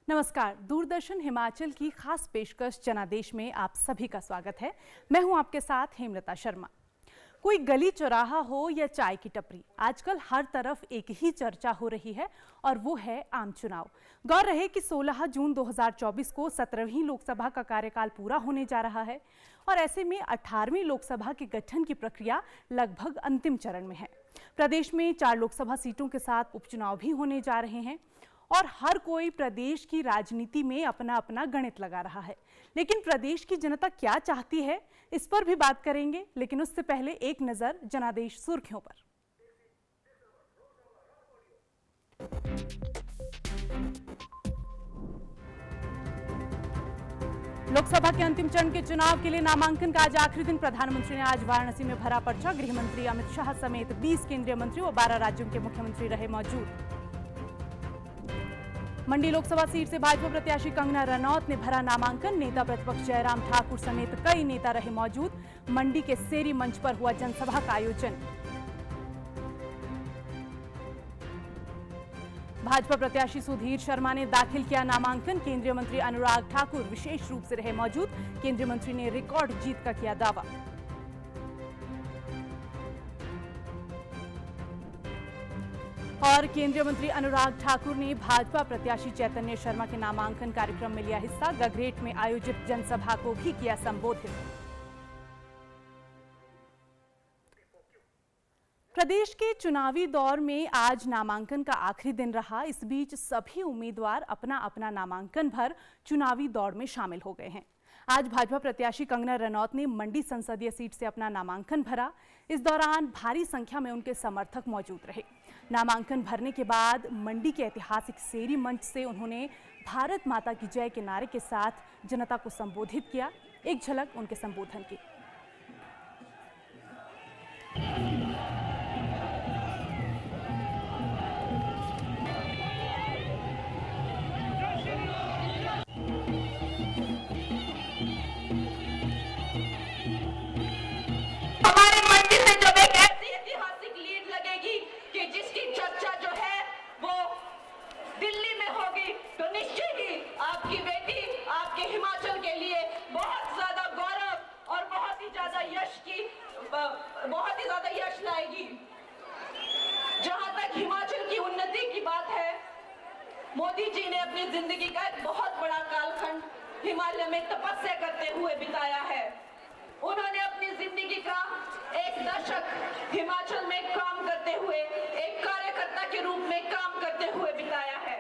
नमस्कार, दूरदर्शन हिमाचल की खास पेशकश जनादेश में आप सभी का स्वागत है। मैं हूं आपके साथ हेमलता शर्मा। कोई गली चौराहा हो या चाय की टपरी, आजकल हर तरफ एक ही चर्चा हो रही है और वो है आम चुनाव। गौर रहे कि 16 जून 2024 को 17वीं लोकसभा का कार्यकाल पूरा होने जा रहा है और ऐसे में 18वीं लोकसभा के गठन की प्रक्रिया लगभग अंतिम चरण में है। प्रदेश में 4 लोकसभा सीटों के साथ उपचुनाव भी होने जा रहे हैं और हर कोई प्रदेश की राजनीति में अपना अपना गणित लगा रहा है। लेकिन प्रदेश की जनता क्या चाहती है, इस पर भी बात करेंगे, लेकिन उससे पहले एक नजर जनादेश सुर्खियों पर। लोकसभा के अंतिम चरण के चुनाव के लिए नामांकन का आज आखिरी दिन। प्रधानमंत्री ने आज वाराणसी में भरा पर्चा। गृह मंत्री अमित शाह समेत 20 केंद्रीय मंत्री और 12 राज्यों के मुख्यमंत्री रहे मौजूद। मंडी लोकसभा सीट से भाजपा प्रत्याशी कंगना रनौत ने भरा नामांकन। नेता प्रतिपक्ष जयराम ठाकुर समेत कई नेता रहे मौजूद। मंडी के सेरी मंच पर हुआ जनसभा का आयोजन। भाजपा प्रत्याशी सुधीर शर्मा ने दाखिल किया नामांकन। केंद्रीय मंत्री अनुराग ठाकुर विशेष रूप से रहे मौजूद। केंद्रीय मंत्री ने रिकॉर्ड जीत का किया दावा। और केंद्रीय मंत्री अनुराग ठाकुर ने भाजपा प्रत्याशी चैतन्य शर्मा के नामांकन कार्यक्रम में लिया हिस्सा। गगरेट में आयोजित जनसभा को भी किया संबोधित। प्रदेश के चुनावी दौर में आज नामांकन का आखिरी दिन रहा। इस बीच सभी उम्मीदवार अपना अपना नामांकन भर चुनावी दौड़ में शामिल हो गए हैं। आज भाजपा प्रत्याशी कंगना रनौत ने मंडी संसदीय सीट से अपना नामांकन भरा। इस दौरान भारी संख्या में उनके समर्थक मौजूद रहे। नामांकन भरने के बाद मंडी के ऐतिहासिक सेरी मंच से उन्होंने भारत माता की जय के नारे के साथ जनता को संबोधित किया। एक झलक उनके संबोधन की। बहुत ही ज्यादा यश लाएगी। जहां तक हिमाचल की उन्नति की बात है, मोदी जी ने अपनी जिंदगी का एक बहुत बड़ा कालखंड हिमालय में तपस्या करते हुए बिताया है। उन्होंने अपनी जिंदगी का एक दशक हिमाचल में काम करते हुए, एक कार्यकर्ता के रूप में काम करते हुए बिताया है।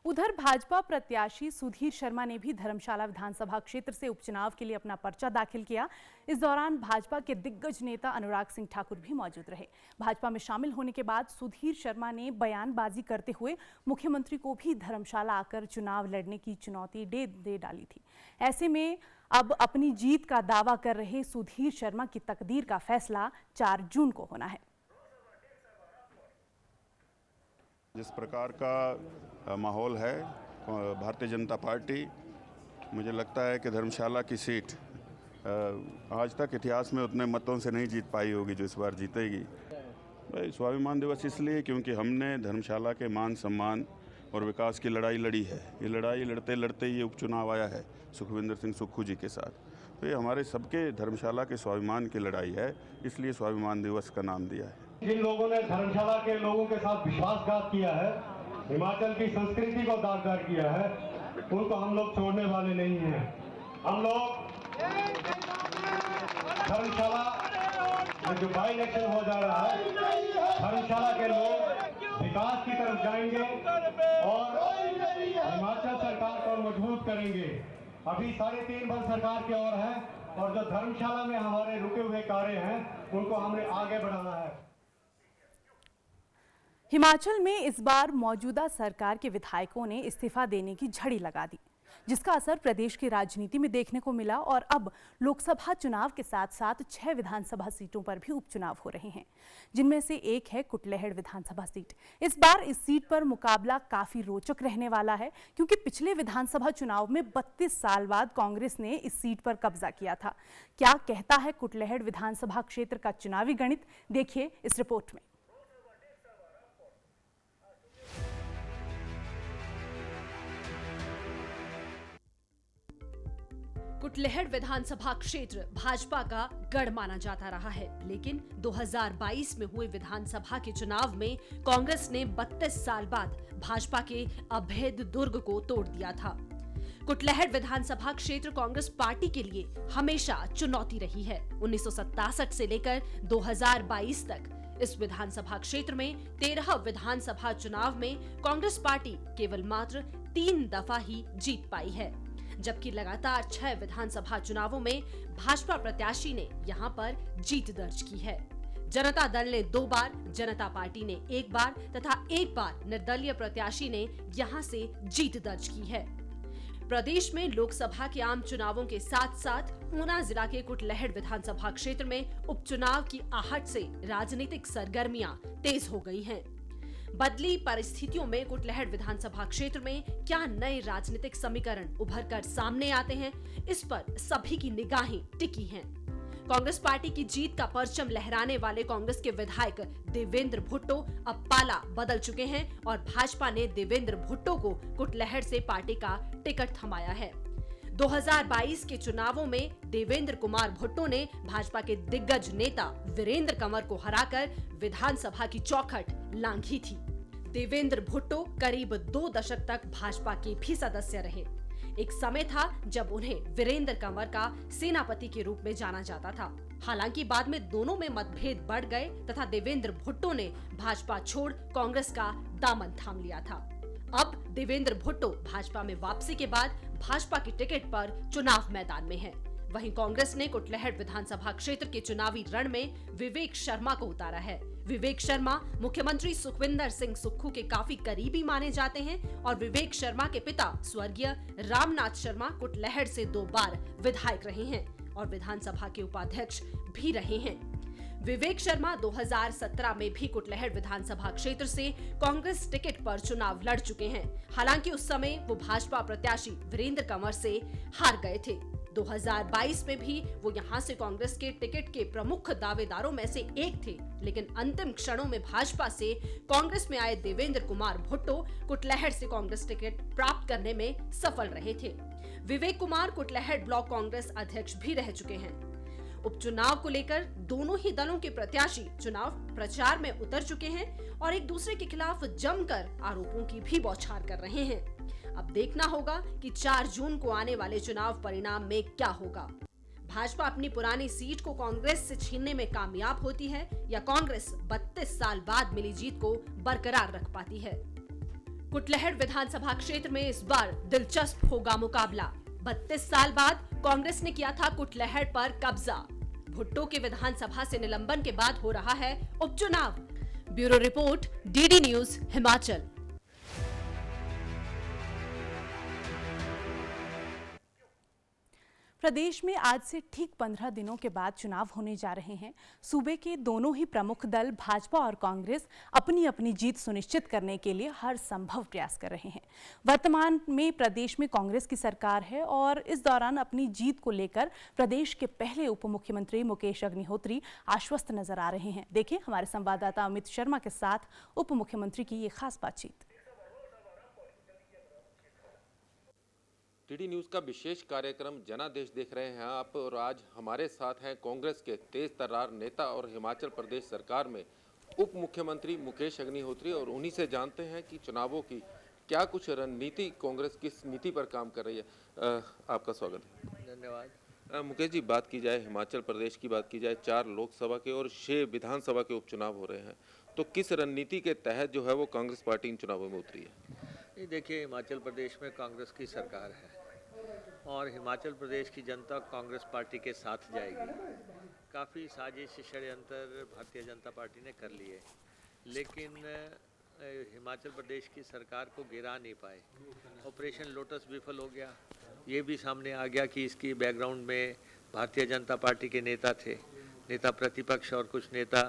उधर भाजपा प्रत्याशी सुधीर शर्मा ने भी धर्मशाला विधानसभा क्षेत्र से उपचुनाव के लिए अपना पर्चा दाखिल किया। इस दौरान भाजपा के दिग्गज नेता अनुराग सिंह ठाकुर भी मौजूद रहे। भाजपा में शामिल होने के बाद सुधीर शर्मा ने बयानबाजी करते हुए मुख्यमंत्री को भी धर्मशाला आकर चुनाव लड़ने की चुनौती दे डाली थी। ऐसे में अब अपनी जीत का दावा कर रहे सुधीर शर्मा की तकदीर का फैसला 4 जून को होना है। जिस प्रकार का माहौल है, भारतीय जनता पार्टी, मुझे लगता है कि धर्मशाला की सीट आज तक इतिहास में उतने मतों से नहीं जीत पाई होगी जो इस बार जीतेगी। स्वाभिमान दिवस इसलिए क्योंकि हमने धर्मशाला के मान सम्मान और विकास की लड़ाई लड़ी है। ये लड़ाई लड़ते लड़ते ये उपचुनाव आया है सुखविंदर सिंह सुक्खू जी के साथ। तो ये हमारे सबके धर्मशाला के स्वाभिमान की लड़ाई है, इसलिए स्वाभिमान दिवस का नाम दिया है। जिन लोगों ने धर्मशाला के लोगों के साथ विश्वासघात किया है, हिमाचल की संस्कृति को दागदार किया है, उनको हम लोग छोड़ने वाले नहीं हैं। हम लोग धर्मशाला में जो बाई इलेक्शन हो जा रहा है, धर्मशाला के लोग विकास की तरफ जाएंगे और हिमाचल सरकार को मजबूत करेंगे। अभी 3.5 वर्ष सरकार की ओर है और जो धर्मशाला में हमारे रुके हुए कार्य हैं उनको हमने आगे बढ़ाना है। हिमाचल में इस बार मौजूदा सरकार के विधायकों ने इस्तीफा देने की झड़ी लगा दी। जिसका असर प्रदेश की राजनीति में देखने को मिला और अब लोकसभा चुनाव के साथ साथ 6 विधानसभा सीटों पर भी उपचुनाव हो रहे हैं, जिनमें से एक है कुटलैहड़ विधानसभा सीट। इस बार इस सीट पर मुकाबला काफी रोचक रहने वाला है, क्योंकि पिछले विधानसभा चुनाव में 32 साल बाद कांग्रेस ने इस सीट पर कब्जा किया था। क्या कहता है कुटलैहड़ विधानसभा क्षेत्र का चुनावी गणित, देखिए इस रिपोर्ट में। कुटलैहड़ विधानसभा क्षेत्र भाजपा का गढ़ माना जाता रहा है, लेकिन 2022 में हुए विधानसभा के चुनाव में कांग्रेस ने 32 साल बाद भाजपा के अभेद दुर्ग को तोड़ दिया था। कुटलैहड़ विधानसभा क्षेत्र कांग्रेस पार्टी के लिए हमेशा चुनौती रही है। 1967 से लेकर 2022 तक इस विधानसभा क्षेत्र में 13 विधानसभा चुनाव में कांग्रेस पार्टी केवल मात्र 3 दफा ही जीत पाई है, जबकि लगातार 6 विधानसभा चुनावों में भाजपा प्रत्याशी ने यहां पर जीत दर्ज की है। जनता दल ने 2 बार, जनता पार्टी ने 1 बार तथा 1 बार निर्दलीय प्रत्याशी ने यहां से जीत दर्ज की है। प्रदेश में लोकसभा के आम चुनावों के साथ साथ ऊना जिला के कुटलैहड़ विधानसभा क्षेत्र में उपचुनाव की आहट से राजनीतिक सरगर्मियां तेज हो गई हैं। बदली परिस्थितियों में कुटलैहड़ विधानसभा क्षेत्र में क्या नए राजनीतिक समीकरण उभर कर सामने आते हैं, इस पर सभी की निगाहें टिकी हैं। कांग्रेस पार्टी की जीत का परचम लहराने वाले कांग्रेस के विधायक देवेंद्र भुट्टो अब पाला बदल चुके हैं और भाजपा ने देवेंद्र भुट्टो को कुटलैहड़ से पार्टी का टिकट थमाया है। 2022 के चुनावों में देवेंद्र कुमार भुट्टो ने भाजपा के दिग्गज नेता वीरेंद्र कंवर को हराकर विधानसभा की चौखट लांघी थी। देवेंद्र भुट्टो करीब 2 दशक तक भाजपा के भी सदस्य रहे। एक समय था जब उन्हें वीरेंद्र कंवर का सेनापति के रूप में जाना जाता था। हालांकि बाद में दोनों में मतभेद बढ़ गए तथा देवेंद्र भुट्टो ने भाजपा छोड़ कांग्रेस का दामन थाम लिया था। अब देवेंद्र भुट्टो भाजपा में वापसी के बाद भाजपा की टिकट पर चुनाव मैदान में है। वहीं कांग्रेस ने कुटलैहड़ विधानसभा क्षेत्र के चुनावी रण में विवेक शर्मा को उतारा है। विवेक शर्मा मुख्यमंत्री सुखविंदर सिंह सुक्खू के काफी करीबी माने जाते हैं और विवेक शर्मा के पिता स्वर्गीय रामनाथ शर्मा कुटलैहड़ से 2 बार विधायक रहे हैं और विधानसभा के उपाध्यक्ष भी रहे हैं। विवेक शर्मा 2017 में भी कुटलैहड़ विधानसभा क्षेत्र से कांग्रेस टिकट पर चुनाव लड़ चुके हैं। हालांकि उस समय वो भाजपा प्रत्याशी वीरेंद्र कंवर से हार गए थे। 2022 में भी वो यहां से कांग्रेस के टिकट के प्रमुख दावेदारों में से एक थे, लेकिन अंतिम क्षणों में भाजपा से कांग्रेस में आए देवेंद्र कुमार भुट्टो कुटलैहड़ से कांग्रेस टिकट प्राप्त करने में सफल रहे थे। विवेक कुमार कुटलैहड़ ब्लॉक कांग्रेस अध्यक्ष भी रह चुके हैं। उपचुनाव को लेकर दोनों ही दलों के प्रत्याशी चुनाव प्रचार में उतर चुके हैं और एक दूसरे के खिलाफ जमकर आरोपों की भी बौछार कर रहे हैं। अब देखना होगा कि 4 जून को आने वाले चुनाव परिणाम में क्या होगा। भाजपा अपनी पुरानी सीट को कांग्रेस से छीनने में कामयाब होती है या कांग्रेस 32 साल बाद मिली जीत को बरकरार रख पाती है। कुटलैहड़ विधानसभा क्षेत्र में इस बार दिलचस्प होगा मुकाबला। 32 साल बाद कांग्रेस ने किया था कुटलैहड़ पर कब्जा। भुट्टो के विधानसभा से निलंबन के बाद हो रहा है उपचुनाव। Bureau report, DD news, Himachal. प्रदेश में आज से ठीक 15 दिनों के बाद चुनाव होने जा रहे हैं। सूबे के दोनों ही प्रमुख दल भाजपा और कांग्रेस अपनी अपनी जीत सुनिश्चित करने के लिए हर संभव प्रयास कर रहे हैं। वर्तमान में प्रदेश में कांग्रेस की सरकार है और इस दौरान अपनी जीत को लेकर प्रदेश के पहले उप मुख्यमंत्री मुकेश अग्निहोत्री आश्वस्त नजर आ रहे हैं। देखिए हमारे संवाददाता अमित शर्मा के साथ उप मुख्यमंत्री की ये खास बातचीत। टीडी न्यूज़ का विशेष कार्यक्रम जनादेश देख रहे हैं आप और आज हमारे साथ हैं कांग्रेस के तेज तर्रार नेता और हिमाचल प्रदेश सरकार में उप मुख्यमंत्री मुकेश अग्निहोत्री और उन्हीं से जानते हैं कि चुनावों की क्या कुछ रणनीति कांग्रेस किस नीति पर काम कर रही है। आपका स्वागत है। धन्यवाद। मुकेश जी, बात की जाए हिमाचल प्रदेश की, बात की जाए 4 लोकसभा के और 6 विधानसभा के उपचुनाव हो रहे हैं, तो किस रणनीति के तहत जो है वो कांग्रेस पार्टी इन चुनावों में उतरी है? ये देखिए, हिमाचल प्रदेश में कांग्रेस की सरकार है और हिमाचल प्रदेश की जनता कांग्रेस पार्टी के साथ जाएगी। काफ़ी साजिश षड्यंत्र भारतीय जनता पार्टी ने कर लिए, लेकिन हिमाचल प्रदेश की सरकार को गिरा नहीं पाए। ऑपरेशन लोटस विफल हो गया। ये भी सामने आ गया कि इसकी बैकग्राउंड में भारतीय जनता पार्टी के नेता थे, नेता प्रतिपक्ष और कुछ नेता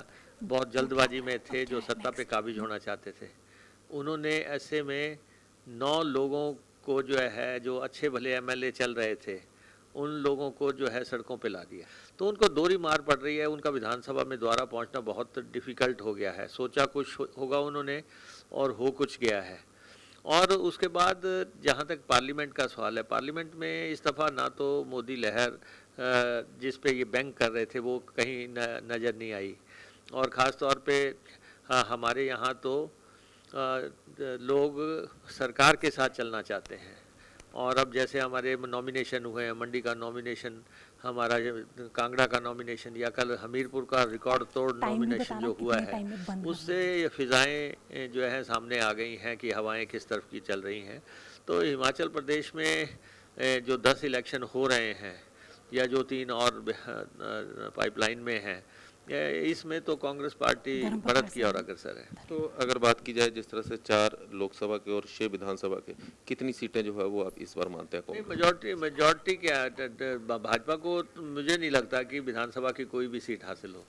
बहुत जल्दबाजी में थे जो सत्ता पे काबिज होना चाहते थे। उन्होंने ऐसे में 9 लोगों को जो है, जो अच्छे भले एमएलए चल रहे थे, उन लोगों को जो है सड़कों पे ला दिया। तो उनको दोहरी मार पड़ रही है। उनका विधानसभा में दोबारा पहुंचना बहुत डिफ़िकल्ट हो गया है। सोचा कुछ होगा उन्होंने और हो कुछ गया है। और उसके बाद जहाँ तक पार्लियामेंट का सवाल है, पार्लियामेंट में इस दफ़ा ना तो मोदी लहर जिस पे ये बैंक कर रहे थे वो कहीं नज़र नहीं आई। और ख़ास तौर पे हमारे यहाँ तो लोग सरकार के साथ चलना चाहते हैं। और अब जैसे हमारे नॉमिनेशन हुए हैं, मंडी का नॉमिनेशन, हमारा कांगड़ा का नॉमिनेशन, या कल हमीरपुर का रिकॉर्ड तोड़ नॉमिनेशन जो हुआ है, उससे ये फिज़ाएँ जो है सामने आ गई हैं कि हवाएं किस तरफ की चल रही हैं। तो हिमाचल प्रदेश में जो 10 इलेक्शन हो रहे हैं या जो 3 और पाइपलाइन में हैं, इसमें तो कांग्रेस पार्टी बढ़त की और अग्रसर है। तो अगर बात की जाए जिस तरह से 4 लोकसभा के और 6 विधानसभा के, कितनी सीटें जो है वो आप इस बार मानते हैं? मेजॉरिटी क्या है, भाजपा को मुझे नहीं लगता कि विधानसभा की कोई भी सीट हासिल हो।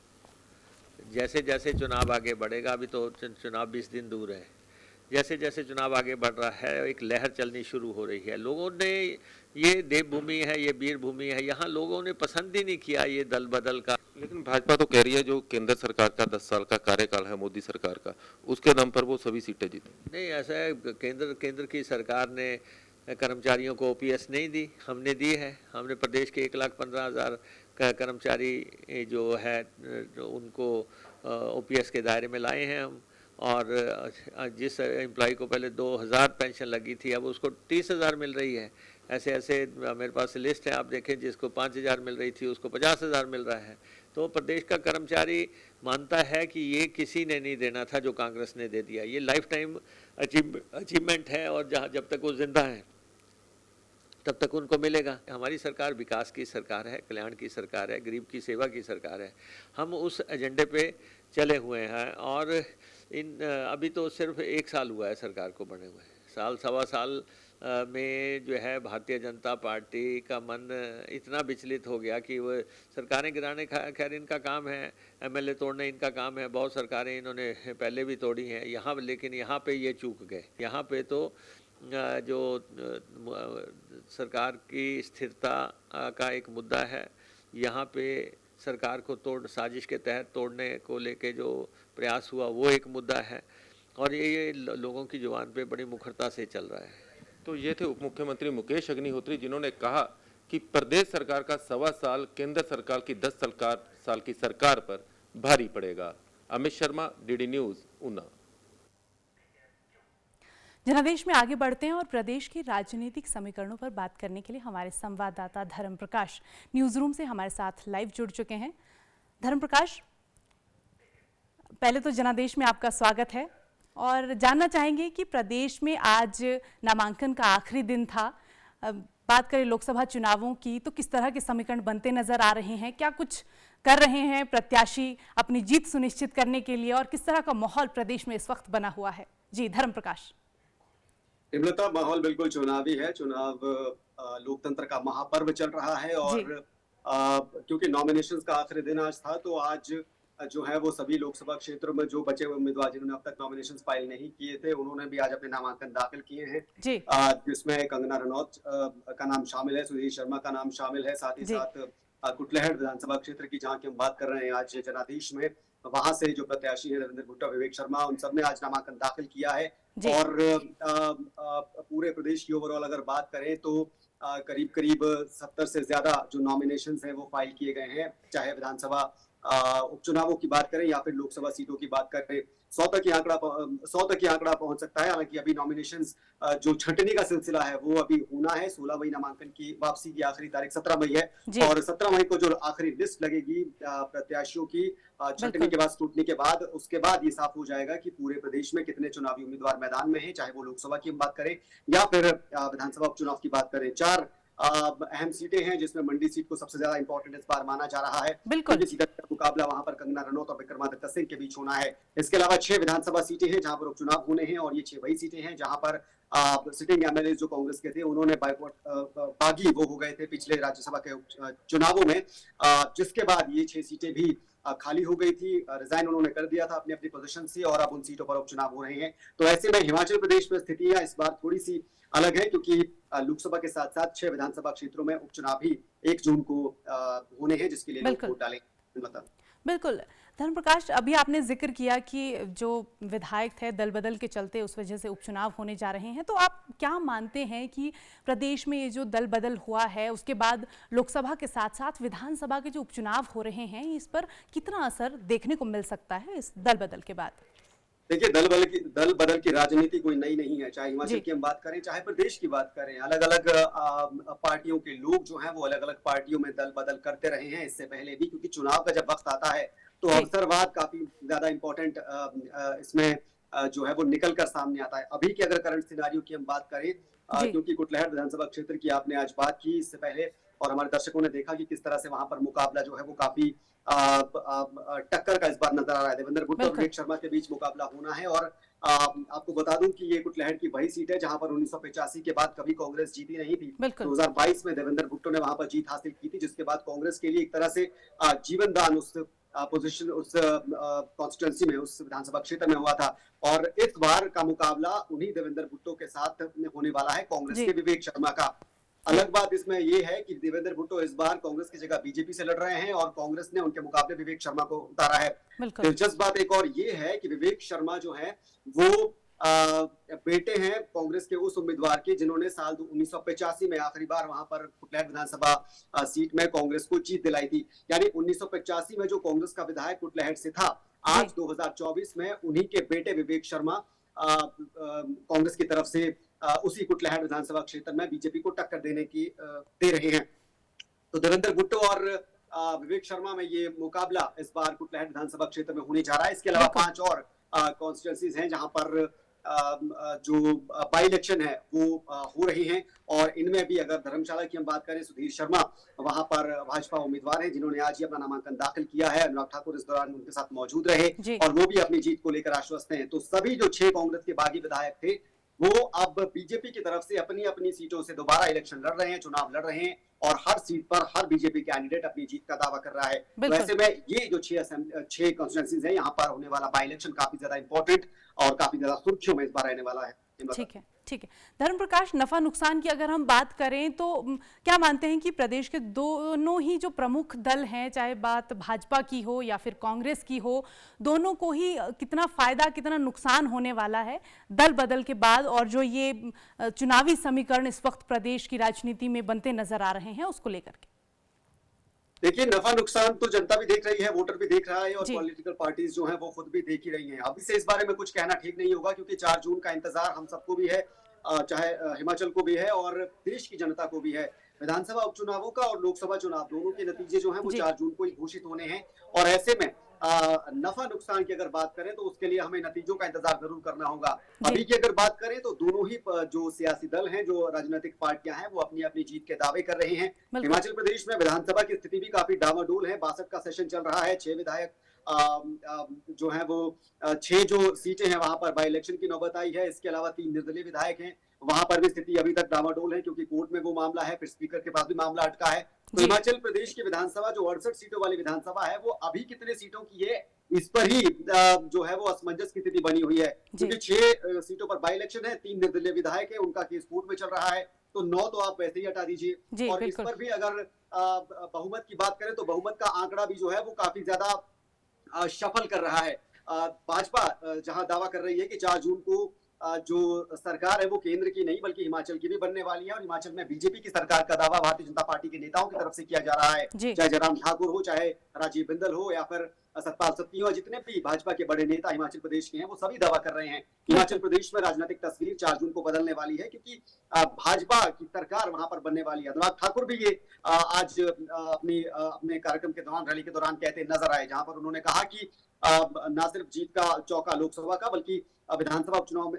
जैसे जैसे चुनाव आगे बढ़ेगा, अभी तो चुनाव 20 दिन दूर है, जैसे जैसे चुनाव आगे बढ़ रहा है एक लहर चलनी शुरू हो रही है। लोगों ने, ये देवभूमि है, ये वीर भूमि है, यहाँ लोगों ने पसंद ही नहीं किया ये दल बदल का। लेकिन भाजपा तो कह रही है जो केंद्र सरकार का 10 साल का कार्यकाल है मोदी सरकार का, उसके दम पर वो सभी सीटें जीती। नहीं, ऐसा है, केंद्र की सरकार ने कर्मचारियों को ओपीएस नहीं दी, हमने दी है। हमने प्रदेश के 1,15,000 कर्मचारी जो है उनको ओपीएस के दायरे में लाए हैं हम। और जिस एम्प्लॉय को पहले 2,000 पेंशन लगी थी, अब उसको 30,000 मिल रही है। ऐसे ऐसे मेरे पास लिस्ट है, आप देखें, जिसको 5,000 मिल रही थी उसको 50,000 मिल रहा है। तो प्रदेश का कर्मचारी मानता है कि ये किसी ने नहीं देना था जो कांग्रेस ने दे दिया। ये लाइफ टाइम अचीवमेंट है और जब तक वो जिंदा है तब तक उनको मिलेगा। हमारी सरकार विकास की सरकार है, कल्याण की सरकार है, गरीब की सेवा की सरकार है। हम उस एजेंडे पे चले हुए हैं। और अभी तो सिर्फ 1 साल हुआ है सरकार को बने हुए, साल सवा साल में जो है भारतीय जनता पार्टी का मन इतना विचलित हो गया कि वो सरकारें गिराने खैर इनका काम है, एमएलए तोड़ने इनका काम है, बहुत सरकारें इन्होंने पहले भी तोड़ी हैं यहाँ, लेकिन यहाँ पे ये चूक गए। यहाँ पे तो जो सरकार की स्थिरता का एक मुद्दा है, यहाँ पे सरकार को साजिश के तहत तोड़ने को लेके जो प्रयास हुआ वो एक मुद्दा है। और ये लोगों की जुबान पे बड़ी मुखरता से चल रहा है। तो ये थे उप मुख्यमंत्री मुकेश अग्निहोत्री, जिन्होंने कहा कि प्रदेश सरकार का 1.25 साल केंद्र सरकार की 10 साल की सरकार पर भारी पड़ेगा। Amit Sharma, DD news, Una. जनादेश में आगे बढ़ते हैं और प्रदेश के राजनीतिक समीकरणों पर बात करने के लिए हमारे संवाददाता धर्म प्रकाश न्यूज रूम से हमारे साथ लाइव जुड़ चुके हैं। धर्म प्रकाश, पहले तो जनादेश में आपका स्वागत है और जानना चाहेंगे कि प्रदेश में आज नामांकन का आखिरी दिन था। बात करें लोकसभा चुनावों की तो किस तरह के समीकरण बनते नजर आ रहे हैं, क्या कुछ कर रहे हैं प्रत्याशी अपनी जीत सुनिश्चित करने के लिए और किस तरह का माहौल प्रदेश में इस वक्त बना हुआ है? जी धर्म प्रकाश। इमलता, माहौल बिल्कुल चुनावी है। चुनाव लोकतंत्र का महापर्व चल रहा है और क्योंकि नॉमिनेशंस का आखिरी दिन आज था तो आज जो है वो सभी लोकसभा क्षेत्रों में जो बचे हुए उम्मीदवार जिन्होंने अब तक नॉमिनेशंस फाइल नहीं किए थे उन्होंने भी आज अपने नामांकन दाखिल किए हैं, जिसमें कंगना रनौत का नाम शामिल है, सुधीर शर्मा का नाम शामिल है, साथ ही साथ कुटलैहड़ विधानसभा क्षेत्र की जहाँ की हम बात कर रहे हैं आज जनादेश में, वहां से जो प्रत्याशी है रविंद्र भुट्टा, विवेक शर्मा, उन सब ने आज नामांकन दाखिल किया है। और पूरे प्रदेश की ओवरऑल अगर बात करें तो करीब करीब 70 से ज्यादा जो नॉमिनेशंस हैं वो फाइल किए गए हैं, चाहे विधानसभा उपचुनावों की बात करें या फिर लोकसभा सीटों की बात करें। 100 तक ही आंकड़ा पहुंच सकता है। हालांकि अभी नॉमिनेशंस जो छंटनी का सिलसिला है वो अभी होना है। 16 मई नामांकन की वापसी की आखिरी तारीख 17 मई है और 17 मई को जो आखिरी लिस्ट लगेगी प्रत्याशियों की छंटनी के बाद, स्क्रूटनी के बाद, उसके बाद ये साफ हो जाएगा कि पूरे प्रदेश में कितने चुनावी उम्मीदवार मैदान में हैं, चाहे वो लोकसभा की हम बात करें या फिर विधानसभा उपचुनाव की बात करें। 4 अहम सीटें हैं, जिसमें मंडी सीट को सबसे ज्यादा इंपॉर्टेंट इस बार माना जा रहा है। बिल्कुल। क्योंकि सीधा मुकाबला वहां पर कंगना रनौत और विक्रमादित्य सिंह के बीच होना है। इसके अलावा 6 विधानसभा सीटें हैं जहां पर उपचुनाव होने हैं, और ये 6 वही सीटें हैं जहां पर सिटिंग एमएलए जो कांग्रेस के थे उन्होंने बागी वो हो गए थे पिछले राज्यसभा के चुनावों में, जिसके बाद ये 6 सीटें भी खाली हो गई थी। रिजाइन उन्होंने कर दिया था अपनी अपनी पोजीशन से, और अब उन सीटों पर उपचुनाव हो रहे हैं। तो ऐसे में हिमाचल प्रदेश में स्थितियां इस बार थोड़ी सी अलग है, क्योंकि लोकसभा के साथ साथ 6 विधानसभा क्षेत्रों में उपचुनाव भी 1 जून को होने हैं, जिसके लिए लोग वोट डालेंगे। बिल्कुल। धर्म प्रकाश, अभी आपने जिक्र किया कि जो विधायक थे दल बदल के चलते उस वजह से उपचुनाव होने जा रहे हैं, तो आप क्या मानते हैं कि प्रदेश में ये जो दल बदल हुआ है उसके बाद लोकसभा के साथ साथ विधानसभा के जो उपचुनाव हो रहे हैं इस पर कितना असर देखने को मिल सकता है इस दल बदल के बाद? देखिए, दल बदल की राजनीति कोई नई नहीं है। चाहे हिमाचल की हम बात करें, चाहे प्रदेश की बात करें, अलग अलग पार्टियों के लोग जो हैं वो अलग अलग पार्टियों में दल बदल करते रहे हैं इससे पहले भी, क्योंकि चुनाव का जब वक्त आता है तो अवसरवाद काफी ज्यादा इंपॉर्टेंट इसमें जो है वो निकल कर सामने आता है। अभी के अगर करंट सिनेरियो की हम बात करें, क्योंकि कुटलैहड़ विधानसभा क्षेत्र की आपने आज बात की इससे पहले, और हमारे दर्शकों ने देखा कि किस तरह से वहां पर मुकाबला जो है वो काफी टक्कर का इस बार नजर आ रहा है। देवेंद्र भुट्टो और विवेक शर्मा के बीच मुकाबला होना है, और आपको बता दूं कि ये कुटलैहड़ की वही सीट है जहां पर 1985 के बाद कभी कांग्रेस जीती नहीं थी। 2022 में देवेंद्र भुट्टो ने वहां पर जीत हासिल की थी, जिसके बाद कांग्रेस के लिए एक तरह से जीवन दान उस पोजीशन, उस कॉन्स्टिट्यूंसी में, उस विधानसभा क्षेत्र में हुआ था। और इस बार का मुकाबला उन्हीं देवेंद्र भुट्टो के साथ होने वाला है, कांग्रेस के विवेक शर्मा का। अलग बात इसमें यह है कि देवेंद्र भुट्टो इस बार कांग्रेस की जगह बीजेपी से लड़ रहे हैं, और कांग्रेस ने उनके मुकाबले विवेक शर्मा को उतारा है। दिलचस्प बात एक और ये है कि विवेक शर्मा जो है वो बेटे हैं कांग्रेस के उस उम्मीदवार के जिन्होंने साल 1985 में आखिरी बार वहां पर कुटलैहड़ विधानसभा सीट में कांग्रेस को जीत दिलाई थी। यानी 1985 में जो कांग्रेस का विधायक कुटलैहड़ से था, आज 2024 में उन्हीं के बेटे विवेक शर्मा कांग्रेस की तरफ से उसी कुटलैहड़ विधानसभा क्षेत्र में बीजेपी को टक्कर दे रहे हैं। तो देवेंद्र भुट्टो और विवेक शर्मा में ये मुकाबला इस बार कुटलैहड़ विधानसभा क्षेत्र में होने जा रहा है। इसके अलावा 5 और कॉन्स्टिट्यूंसीज हैं जहां पर जो बाई इलेक्शन है वो हो रही हैं, और इनमें भी अगर धर्मशाला की हम बात करें, सुधीर शर्मा वहां पर भाजपा उम्मीदवार हैं जिन्होंने आज ही अपना नामांकन दाखिल किया है। अनुराग ठाकुर इस दौरान उनके साथ मौजूद रहे और वो भी अपनी जीत को लेकर आश्वस्त हैं। तो सभी जो 6 कांग्रेस के बागी विधायक थे वो अब बीजेपी की तरफ से अपनी अपनी सीटों से दोबारा इलेक्शन लड़ रहे हैं, चुनाव लड़ रहे हैं, और हर सीट पर हर बीजेपी कैंडिडेट अपनी जीत का दावा कर रहा है। तो ऐसे में ये जो 6 कॉन्स्टिट्यूंसीज हैं, यहाँ पर होने वाला बाई इलेक्शन काफी ज्यादा इंपॉर्टेंट और काफी ज्यादा सुर्खियों में इस बार रहने वाला है। ठीक है, ठीक है। धर्म प्रकाश, नफा नुकसान की अगर हम बात करें तो क्या मानते हैं कि प्रदेश के दोनों ही जो प्रमुख दल हैं, चाहे बात भाजपा की हो या फिर कांग्रेस की हो, दोनों को ही कितना फायदा कितना नुकसान होने वाला है दल बदल के बाद, और जो ये चुनावी समीकरण इस वक्त प्रदेश की राजनीति में बनते नजर आ रहे हैं उसको लेकर के? देखिए, नफा नुकसान तो जनता भी देख रही है, वोटर भी देख रहा है, और पॉलिटिकल पार्टीज जो हैं वो खुद भी देख ही रही हैं। अभी से इस बारे में कुछ कहना ठीक नहीं होगा, क्योंकि 4 जून का इंतजार हम सबको भी है, चाहे हिमाचल को भी है और देश की जनता को भी है। विधानसभा उपचुनावों का और लोकसभा चुनाव दोनों के नतीजे जो हैं वो 4 जून को ही घोषित होने हैं, और ऐसे में नफा नुकसान की अगर बात करें तो उसके लिए हमें नतीजों का इंतजार जरूर करना होगा। अभी की अगर बात करें तो दोनों ही जो सियासी दल हैं, जो राजनीतिक पार्टियां हैं, वो अपनी अपनी जीत के दावे कर रहे हैं। हिमाचल प्रदेश में विधानसभा की स्थिति भी काफी डामाडोल है। 62 का सेशन चल रहा है। 6 विधायक जो है वो 6 जो सीटें हैं वहां पर बाई इलेक्शन की नौबत आई है। इसके अलावा 3 निर्दलीय विधायक हैं, वहां पर भी स्थिति अभी तक डामाडोल है, क्योंकि कोर्ट में वो मामला है, फिर स्पीकर के पास भी मामला अटका है। तो हिमाचल प्रदेश की विधानसभा जो 68 सीटों वाली विधानसभा है, वो अभी कितने सीटों की है इस पर ही जो है वो असमंजस की स्थिति बनी हुई है, क्योंकि 6 सीटों पर बाई इलेक्शन है, 3 निर्दलीय विधायक है, उनका केस कोर्ट में चल रहा है, तो 9 तो आप वैसे ही हटा दीजिए। और इस पर भी अगर बहुमत की बात करें तो बहुमत का आंकड़ा भी जो है वो काफी ज्यादा शफल कर रहा है। भाजपा जहां दावा कर रही है कि 4 जून को जो सरकार है वो केंद्र की नहीं बल्कि हिमाचल की भी बनने वाली है, और हिमाचल में बीजेपी की सरकार का दावा भारतीय जनता पार्टी के नेताओं की तरफ से किया जा रहा है, चाहे जयराम ठाकुर हो, चाहे राजीव बिंदल हो, या फिर सतपाल सत्ती हो, जितने भी भाजपा के बड़े नेता हिमाचल प्रदेश के हैं वो सभी दावा कर रहे हैं। हिमाचल प्रदेश में राजनीतिक तस्वीर 4 जून को बदलने वाली है, क्योंकि भाजपा की सरकार वहां पर बनने वाली है। अनुराग ठाकुर भी ये आज अपने कार्यक्रम के दौरान, रैली के दौरान कहते नजर आए, जहां पर उन्होंने कहा कि न सिर्फ जीत का चौका लोकसभा का बल्कि विधानसभा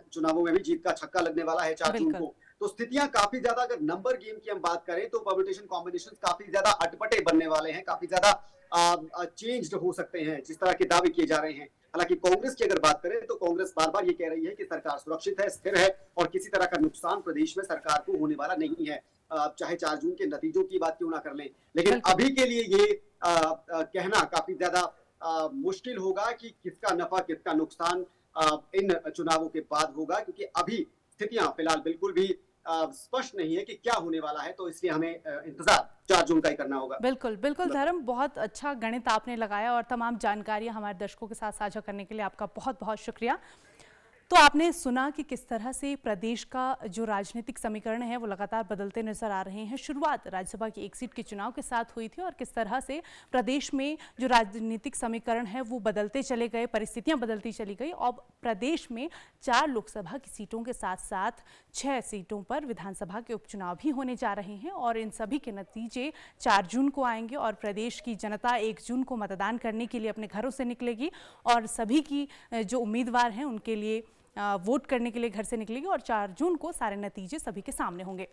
चुनावों में भी जीत का छक्का लगने वाला है 4 जून को। तो स्थितियां काफी ज्यादा, अगर नंबर गेम की हम बात करें तो परम्यूटेशन कॉम्बिनेशन काफी ज्यादा अटपटे बनने वाले हैं, काफी ज्यादा चेंज्ड हो सकते हैं जिस तरह के दावे किए जा रहे हैं। हालांकि कांग्रेस की अगर बात करें तो कांग्रेस बार बार ये कह रही है कि सरकार सुरक्षित है, स्थिर है और किसी तरह का नुकसान प्रदेश में सरकार को होने वाला नहीं है, चाहे 4 जून के नतीजों की बात क्यों ना कर लें। लेकिन अभी के लिए ये कहना काफी ज्यादा मुश्किल होगा कि किसका नफा किसका नुकसान इन चुनावों के बाद होगा, क्योंकि अभी स्थितियां फिलहाल बिल्कुल भी स्पष्ट नहीं है कि क्या होने वाला है। तो इसलिए हमें इंतजार 4 जून का ही करना होगा। बिल्कुल बिल्कुल धर्म, बहुत अच्छा गणित आपने लगाया और तमाम जानकारियां हमारे दर्शकों के साथ साझा करने के लिए आपका बहुत बहुत शुक्रिया। तो आपने सुना कि किस तरह से प्रदेश का जो राजनीतिक समीकरण है वो लगातार बदलते नजर आ रहे हैं। शुरुआत राज्यसभा की एक सीट के चुनाव के साथ हुई थी और किस तरह से प्रदेश में जो राजनीतिक समीकरण है वो बदलते चले गए, परिस्थितियां बदलती चली गई। और प्रदेश में 4 लोकसभा की सीटों के साथ साथ 6 सीटों पर विधानसभा के उपचुनाव भी होने जा रहे हैं और इन सभी के नतीजे 4 जून को आएंगे और प्रदेश की जनता 1 जून को मतदान करने के लिए अपने घरों से निकलेगी और सभी की जो उम्मीदवार हैं उनके लिए वोट करने के लिए घर से निकलेगी और 4 जून को सारे नतीजे सभी के सामने होंगे।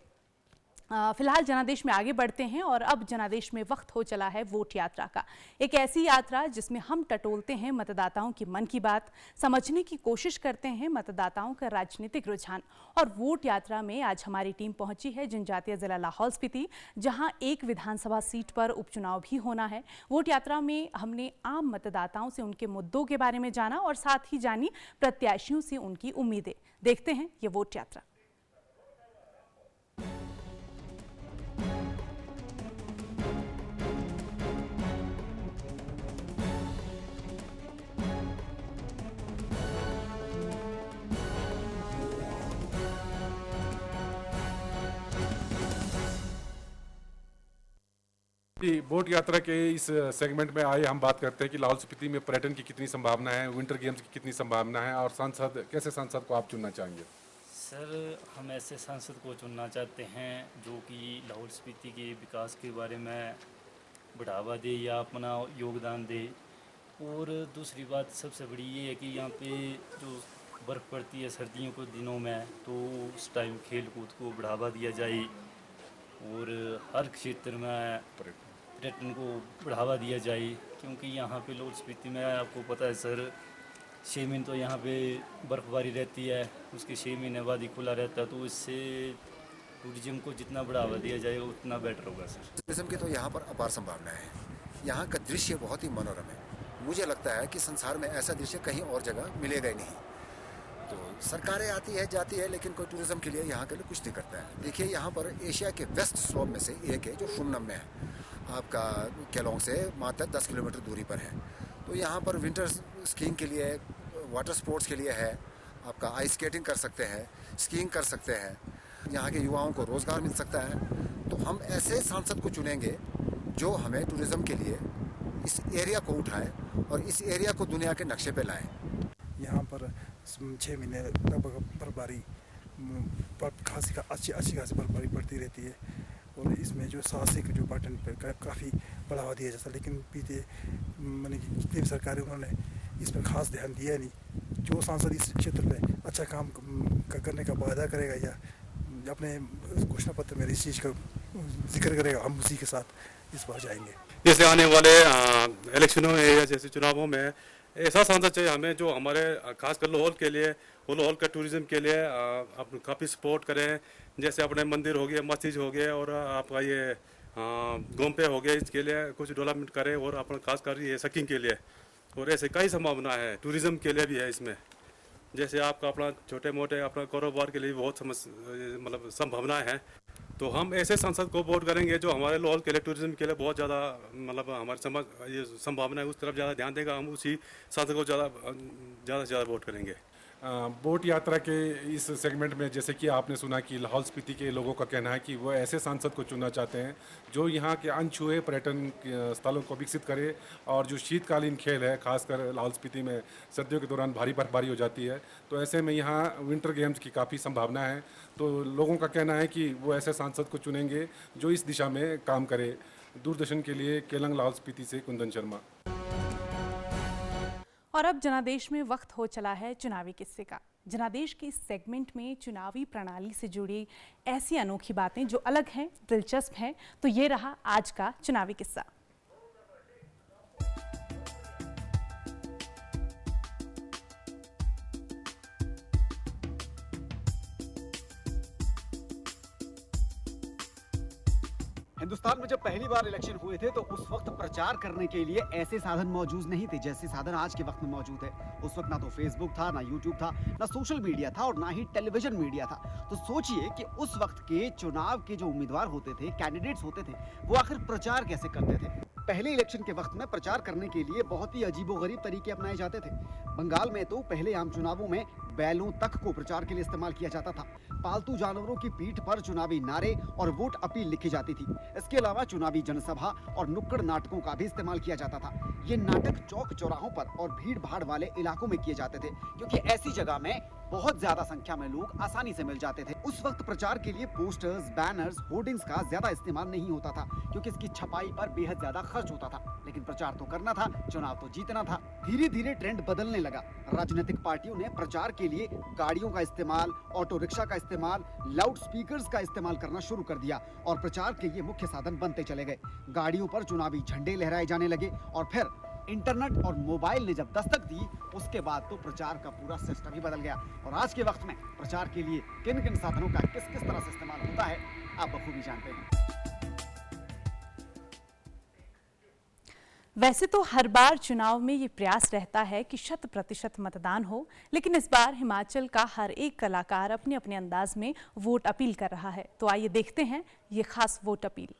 फिलहाल जनादेश में आगे बढ़ते हैं और अब जनादेश में वक्त हो चला है वोट यात्रा का। एक ऐसी यात्रा जिसमें हम टटोलते हैं मतदाताओं की मन की बात, समझने की कोशिश करते हैं मतदाताओं का राजनीतिक रुझान। और वोट यात्रा में आज हमारी टीम पहुंची है जनजातीय जिला लाहौल स्पीति, जहां एक विधानसभा सीट पर उपचुनाव भी होना है। वोट यात्रा में हमने आम मतदाताओं से उनके मुद्दों के बारे में जाना और साथ ही जानी प्रत्याशियों से उनकी उम्मीदें। देखते हैं ये वोट यात्रा। वोट यात्रा के इस सेगमेंट में आए हम बात करते हैं कि लाहौल स्पीति में पर्यटन की कितनी संभावना है, विंटर गेम्स की कितनी संभावना है और सांसद, कैसे सांसद को आप चुनना चाहेंगे? सर, हम ऐसे सांसद को चुनना चाहते हैं जो कि लाहौल स्पीति के विकास के बारे में बढ़ावा दे या अपना योगदान दे। और दूसरी बात सबसे बड़ी ये है कि यहाँ पे जो बर्फ़ पड़ती है सर्दियों के दिनों में, तो उस टाइम खेल कूद को बढ़ावा दिया जाए और हर क्षेत्र में पर्यटन को बढ़ावा दिया जाए। क्योंकि यहाँ पे लाहौल स्पीति में आपको पता है सर, 6 महीने तो यहाँ पे बर्फ़बारी रहती है, उसके 6 महीने बाद ही खुला रहता है, तो इससे टूरिज्म को जितना बढ़ावा दिया जाए उतना बेटर होगा सर। टूरिज्म की तो यहाँ पर अपार संभावना है। यहाँ का दृश्य बहुत ही मनोरम है। मुझे लगता है कि संसार में ऐसा दृश्य कहीं और जगह मिलेगा ही नहीं। तो सरकारें आती है जाती है, लेकिन कोई टूरिज्म के लिए यहाँ के लिए कुछ नहीं करता है। देखिए, यहाँ पर एशिया के वेस्ट स्लोप में से एक है जो शुमनम में है, आपका केलोंग से मात्र 10 किलोमीटर दूरी पर है। तो यहाँ पर विंटर स्कीइंग के लिए, वाटर स्पोर्ट्स के लिए है, आपका आइस स्केटिंग कर सकते हैं, स्कीइंग कर सकते हैं, यहाँ के युवाओं को रोज़गार मिल सकता है। तो हम ऐसे सांसद को चुनेंगे जो हमें टूरिज्म के लिए इस एरिया को उठाए और इस एरिया को दुनिया के नक्शे पे लाए। यहाँ पर 6 महीने लगभग बर्फबारी, खासी खासी बर्फबारी पड़ती रहती है और इसमें जो साहसिक जो पर्यटन पर काफ़ी बढ़ावा दिया जाता है। लेकिन बीते मैंने जितनी भी सरकारें उन्होंने इस पर खास ध्यान दिया नहीं। जो सांसद इस क्षेत्र में अच्छा काम करने का वादा करेगा या अपने घोषणा पत्र में इस चीज़ का जिक्र करेगा, हम उसी के साथ इस बार जाएंगे। जैसे आने वाले इलेक्शनों में या जैसे चुनावों में ऐसा सांसद चाहिए हमें जो हमारे खासकर लाहौल के लिए, लाहौल का टूरिज्म के लिए काफ़ी सपोर्ट करें। जैसे अपने मंदिर हो गए, मस्जिद हो गए और आपका ये गोम्पे हो गए, इसके लिए कुछ डेवलपमेंट करें और अपना खासकर ये सकिंग के लिए। और ऐसे कई संभावना है, टूरिज्म के लिए भी है इसमें। जैसे आपका अपना छोटे मोटे अपना कारोबार के लिए बहुत मतलब संभावनाएं हैं। तो हम ऐसे सांसद को वोट करेंगे जो हमारे लाहौल के लिए, टूरिज्म के लिए बहुत ज़्यादा मतलब हमारे समाज ये संभावना है, उस तरफ ज़्यादा ध्यान देगा। हम उसी सांसद को ज़्यादा से ज़्यादा वोट करेंगे। वोट यात्रा के इस सेगमेंट में जैसे कि आपने सुना कि लाहौल स्पीति के लोगों का कहना है कि वो ऐसे सांसद को चुनना चाहते हैं जो यहाँ के अनछुए पर्यटन स्थलों को विकसित करे। और जो शीतकालीन खेल है, खासकर लाहौल स्पीति में सर्दियों के दौरान भारी बर्फबारी हो जाती है, तो ऐसे में यहाँ विंटर गेम्स की काफ़ी संभावना है। तो लोगों का कहना है कि वो ऐसे सांसद को चुनेंगे जो इस दिशा में काम करे। दूरदर्शन के लिए केलंग लाहौल स्पीति से कुंदन शर्मा। और अब जनादेश में वक्त हो चला है चुनावी किस्से का। जनादेश के इस सेगमेंट में चुनावी प्रणाली से जुड़ी ऐसी अनोखी बातें जो अलग हैं, दिलचस्प हैं। तो ये रहा आज का चुनावी किस्सा। हिंदुस्तान में जब पहली बार इलेक्शन हुए थे तो उस वक्त प्रचार करने के लिए ऐसे साधन मौजूद नहीं थे जैसे साधन आज के वक्त में मौजूद है। उस वक्त ना तो फेसबुक था, ना यूट्यूब था, ना सोशल मीडिया था और ना ही टेलीविजन मीडिया था। तो सोचिए कि उस वक्त के चुनाव के जो उम्मीदवार होते थे, कैंडिडेट्स होते थे, वो आखिर प्रचार कैसे करते थे। पहले इलेक्शन के वक्त में प्रचार करने के लिए बहुत ही अजीबोगरीब तरीके अपनाए जाते थे। बंगाल में तो पहले आम चुनावों में बैलों तक को प्रचार के लिए इस्तेमाल किया जाता था। पालतू जानवरों की पीठ पर चुनावी नारे और वोट अपील लिखी जाती थी। इसके अलावा चुनावी जनसभा और नुक्कड़ नाटकों का भी इस्तेमाल किया जाता था। ये नाटक चौक चौराहों पर और भीड़ भाड़ वाले इलाकों में किए जाते थे क्योंकि ऐसी जगह में बहुत ज्यादा संख्या में लोग आसानी से मिल जाते थे। उस वक्त प्रचार के लिए पोस्टर्स, बैनर्स, होर्डिंग्स का ज्यादा इस्तेमाल नहीं होता था क्योंकि इसकी छपाई पर बेहद ज्यादा खर्च होता था। लेकिन प्रचार तो करना था, चुनाव तो जीतना था। धीरे धीरे ट्रेंड बदलने लगा। राजनीतिक पार्टियों ने प्रचार के लिए गाड़ियों का इस्तेमाल, ऑटो रिक्शा का इस्तेमाल, लाउड स्पीकर्स का इस्तेमाल करना शुरू कर दिया और प्रचार के ये मुख्य साधन बनते चले गए। गाड़ियों पर चुनावी झंडे लहराए जाने लगे और फिर इंटरनेट और मोबाइल ने जब दस्तक दी उसके बाद तो प्रचार का पूरा सिस्टम ही बदल गया। और आज के वक्त में प्रचार के लिए किन किन साधनों का किस किस तरह से इस्तेमाल होता है आप बखूबी जानते हैं। वैसे तो हर बार चुनाव में ये प्रयास रहता है कि 100% मतदान हो, लेकिन इस बार हिमाचल का हर एक कलाकार अपने अपने अंदाज में वोट अपील कर रहा है। तो आइए देखते हैं ये खास वोट अपील।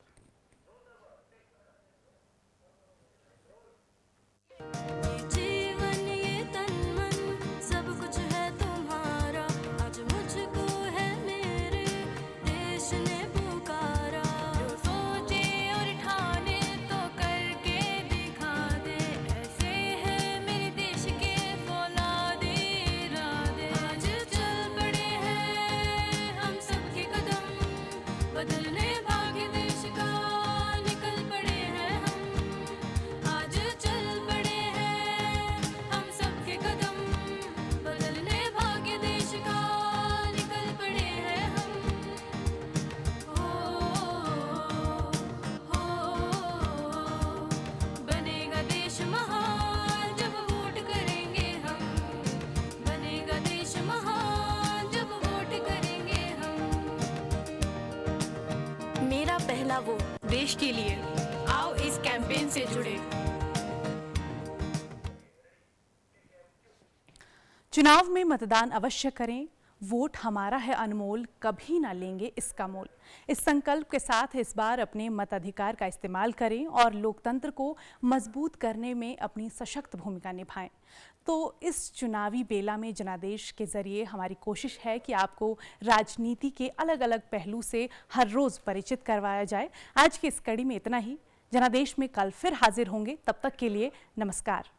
पहला वोट देश के लिए। आओ इस कैंपेन से जुड़े। चुनाव में मतदान अवश्य करें, वोट हमारा है अनमोल, कभी ना लेंगे इसका मोल। इस संकल्प के साथ इस बार अपने मताधिकार का इस्तेमाल करें और लोकतंत्र को मजबूत करने में अपनी सशक्त भूमिका निभाएं। तो इस चुनावी बेला में जनादेश के जरिए हमारी कोशिश है कि आपको राजनीति के अलग अलग पहलू से हर रोज परिचित करवाया जाए। आज की इस कड़ी में इतना ही। जनादेश में कल फिर हाजिर होंगे, तब तक के लिए नमस्कार।